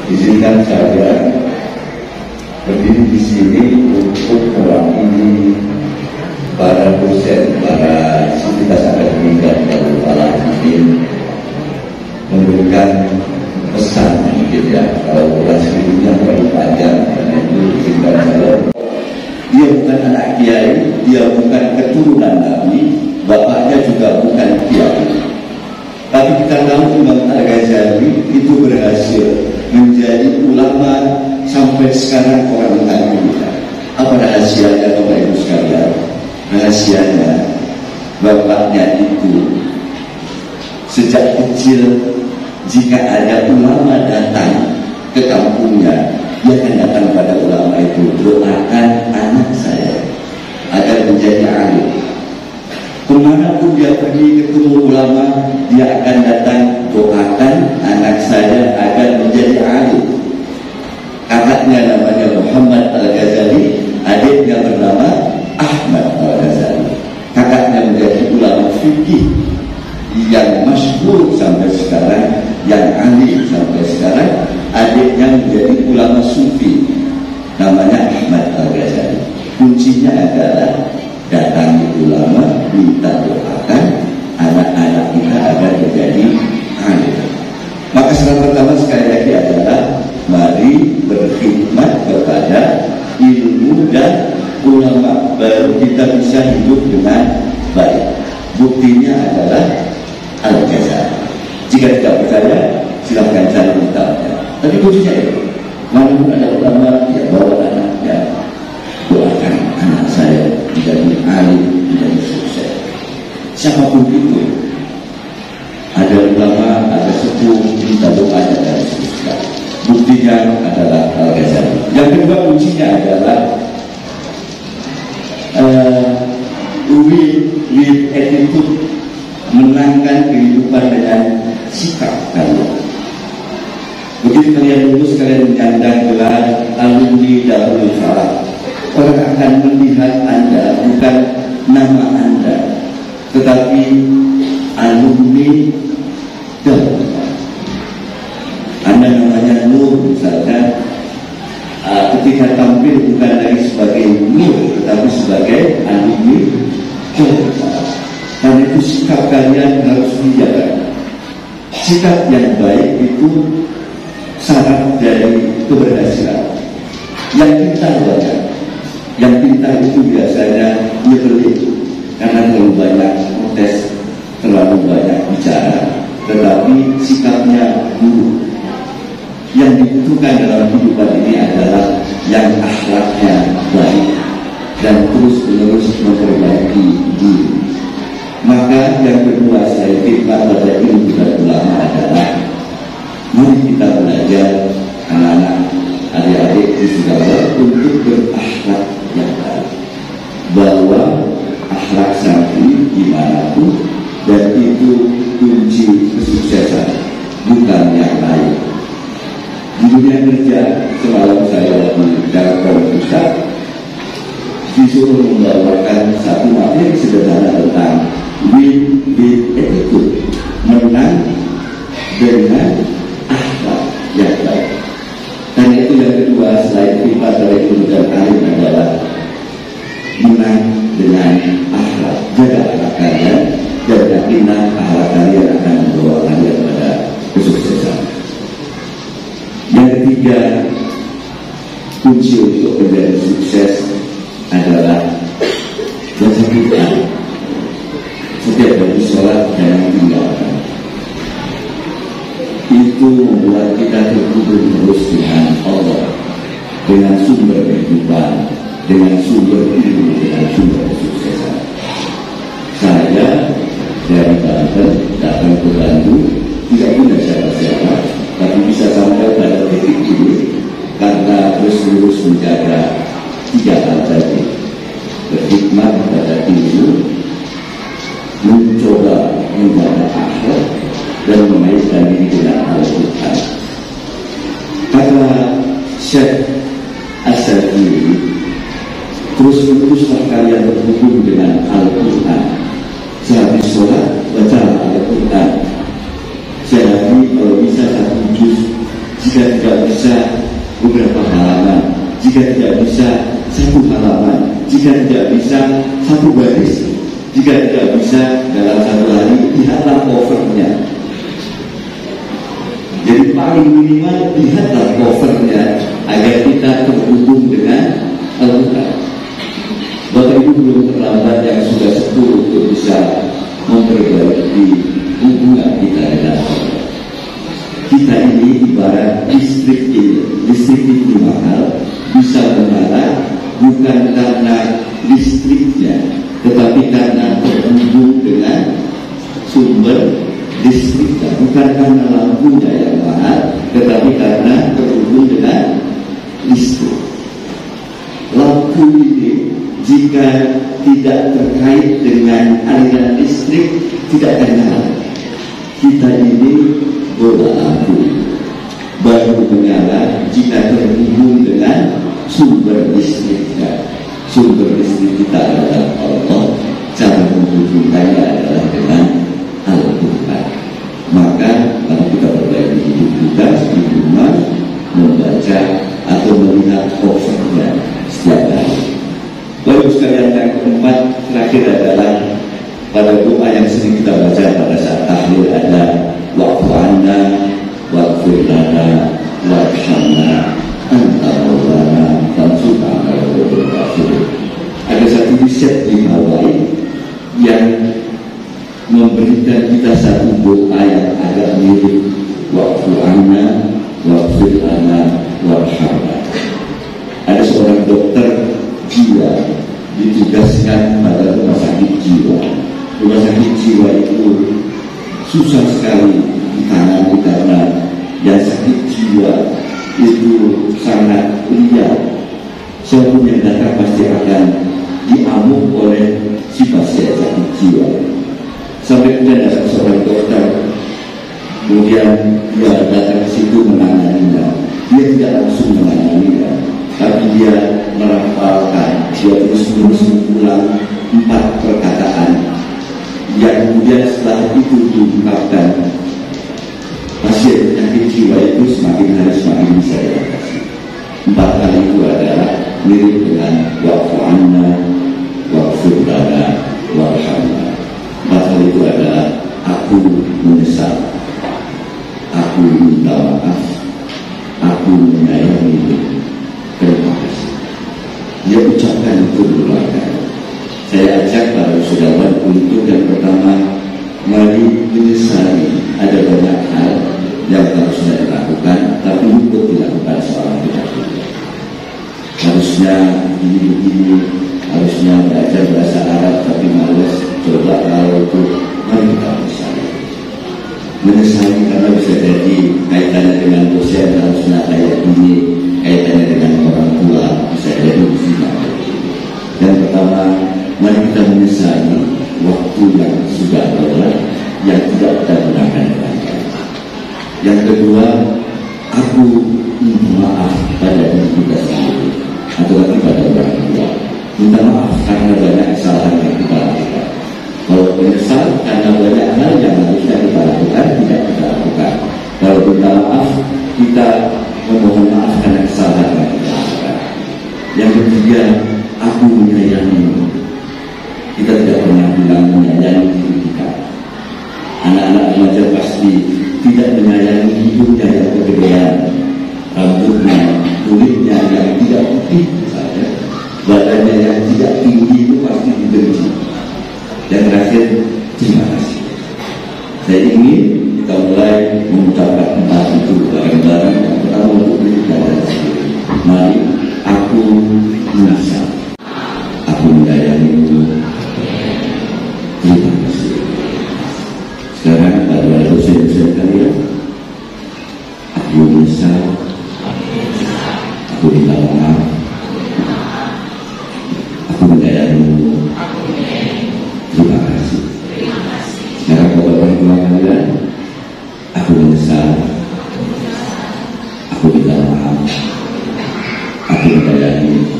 Izinkan saya berdiri di sini untuk mewakili para dosen, para sivitas akademik dan para hadirin memberikan pesan mungkin ya. Kalau bukan sebelumnya terlalu panjang, karena itu izinkan saya. Dia bukan anak kiai, dia bukan keturunan Nabi, bapaknya juga bukan kiai. Tapi kita tahu Imam Al-Ghazali itu berhasil menjadi ulama sampai sekarang orang tanya. Apa rahasianya Bapak Ibu sekalian? Rahasianya bapaknya itu sejak kecil jika ada ulama datang ke kampungnya, dia akan datang pada ulama itu, doakan anak saya agar menjadi alim. Kemanapun dia pergi ketemu ulama, dia akan datang, doakan anak saya agar menjadi alim. Kakaknya namanya Muhammad Al-Ghazali, adiknya bernama Ahmad Al-Ghazali. Kakaknya menjadi ulama fikih yang masyhur sampai sekarang, yang alim sampai sekarang. Adiknya menjadi ulama sufi, namanya Ahmad Al-Ghazali. Kuncinya adalah datangi ulama, minta doakan anak-anak kita agar menjadi alim. Maka saran pertama sekali lagi adalah mari berkhidmat kepada ilmu dan ulama, baru kita bisa hidup dengan baik. Buktinya adalah Al-Ghazali. Jika tidak percaya, silahkan cari kitabnya. Tapi kuncinya itu, walaupun ada ulama, ya bawa anaknya, doakan anak saya menjadi alim, menjadi sukses. Siapapun itu, ada ulama, ada sepuh, minta doanya dari sukses. Buktinya adalah Al-Ghazali. Yang kedua kuncinya adalah with attitude, menangkan kehidupan dengan sikap kalian. Begitu kalian lulus, kalian menyandang gelar alumni Darul Falah. Orang akan melihat Anda bukan nama Anda, tetapi alumni Darul Falah. Anda namanya Nur misalnya, ketika tampil bukan lagi sebagai Nur, tetapi sebagai alumni Darul Falah. Karena itu sikap kalian harus dijaga. Sikap yang baik itu syarat dari keberhasilan. Yang pintar banyak, yang pintar itu biasanya nyebelin karena terlalu banyak protes, terlalu banyak bicara, tetapi sikapnya buruk. Yang dibutuhkan dalam kehidupan ini adalah yang akhlaknya baik dan terus-menerus memperbaiki diri. Maka yang kedua saya khidmat pada ilmu dan ulama adalah mari kita belajar anak-anak, adik-adik di segala untuk berakhlak yang baik. Bahwa akhlak santri dimanapun, dan itu kunci kesuksesan, bukan yang lain. Di dunia kerja, semalam saya di Darul Pusat disuruh membawakan satu materi sederhana tentang win with attitude, menang dengan akhlak yang baik. Dan itu yang kedua selain khidmat dari ilmu dan alim adalah menang dengan akhlak. Jaga akhlak kalian dan yakinlah akhlak kalian akan membawa kalian pada kesuksesan. Yang ketiga, kunci untuk menjadi sukses adalah baca Quran. Setiap hari sholat jangan tinggalkan. Itu membuat kita terhubung terus dengan Allah, dengan sumber kehidupan, dengan sumber ilmu, dengan sumber kesuksesan. Saya dari Banten datang ke Bandung tidak punya siapa-siapa, tapi bisa sampai pada titik ini karena terus-menerus menjaga tiga hal tadi: berkhidmat pada ilmu, mencoba menjaga akhlak, dan mengaitkan diri dengan Al-Quran. Karena Syekh As-Sadili terus-meneruslah kalian berhubung dengan Al-Quran. Sehabis sholat baca Al-Quran. Sehari kalau bisa satu juz, jika tidak bisa beberapa halaman, jika tidak bisa satu halaman, jika tidak bisa satu baris, jika tidak bisa dalam satu hari, lihatlah covernya. Jadi paling minimal lihatlah covernya agar kita terhubung dengan Al-Quran. Bapak Ibu belum terlambat yang sudah sepuh untuk bisa memperbaiki hubungan kita dengan Allah. Kita ini ibarat listrik itu mahal, bisa menyala bukan karena listriknya, tetapi karena terhubung dengan sumber listriknya, bukan karena lampunya yang mahal, tetapi karena terhubung dengan listrik. Lampu ini jika tidak terkait dengan aliran listrik tidak akan nyala. Kita ini bola lampu baru menyala jika terhubung dengan sumber listriknya. Sumber listrik kita adalah Allah, cara menghubungkannya adalah dengan Al-Quran. Maka kalau kita perbaiki hidup kita di rumah, membaca atau melihat covernya setiap hari. Baru sekalian yang keempat terakhir adalah pada doa yang sering kita baca pada saat tahlil ada wa'fu anna wa'ghfir lana warhamna anta maulana fansurna 'alal qawmil kafirin. Ada satu riset di Hawaii yang memberikan kita satu doa yang agak mirip wa'fu anna wa'ghfir lana warhamna. Ada seorang dokter jiwa ditugaskan pada rumah sakit jiwa. Rumah sakit jiwa itu susah sekali ditangani karena yang sakit jiwa itu sangat liar. Siapapun yang datang pasti akan diamuk oleh si pasien sakit jiwa. Sampai kemudian ada seorang dokter, kemudian dia datang ke situ menanganinya. Dia tidak langsung menanganinya, tapi dia merapalkan, dia terus-menerus mengulang 4 perkataan yang kemudian setelah itu diungkapkan, pasien penyakit jiwa itu semakin hari semakin bisa diatasi. 4 kali itu adalah mirip dengan wa'fu anna wa'ghfir lana warhamna. 4 kali itu adalah aku menyesal, aku minta maaf, aku menyayangimu, terima kasih. Dia ucapkan itu berulang kali. Saya ajak para saudara untuk yang pertama, mari menyesali ada banyak hal yang harusnya dilakukan, tapi untuk dilakukan seorang tidak boleh. Harusnya begini, harusnya belajar bahasa Arab tapi malas. Coba kalau itu, mari kita menyesali. Menyesali karena bisa jadi kaitannya dengan dosen, harusnya kayak ini, kaitannya dengan orang tua, bisa jadi bisa. Yang pertama, mari kita menyesali waktu yang sudah lewat yang tidak kita gunakan dengan baik. Yang kedua, aku minta maaf pada diri kita sendiri atau lagi pada orang tua. Minta maaf karena banyak kesalahan yang kita lakukan. Kalau menyesal karena banyak hal yang harusnya kita lakukan tidak kita lakukan. Kalau minta maaf, kita memohon maaf karena kesalahan yang kita lakukan. Yang ketiga, aku menyayangimu. Kita tidak pernah bilang menyayangi diri kita. Anak-anak remaja pasti tidak menyayangi hidupnya yang kegedean, rambutnya, kulitnya yang tidak putih saja, badannya yang tidak tinggi itu pasti dibenci. Yang terakhir, terima kasih. Saya ingin kita mulai mengucapkan 4 itu bareng-bareng. Yang pertama untuk diri kita sendiri. Mari aku menyesal, aku menyayangimu, terima kasih. Sekarang pada dosen-dosen kalian, aku menyesal, aku minta maaf, aku menyayangimu, terima kasih. Sekarang bapak ibu kalian, aku menyesal, aku minta maaf, aku menyayangi.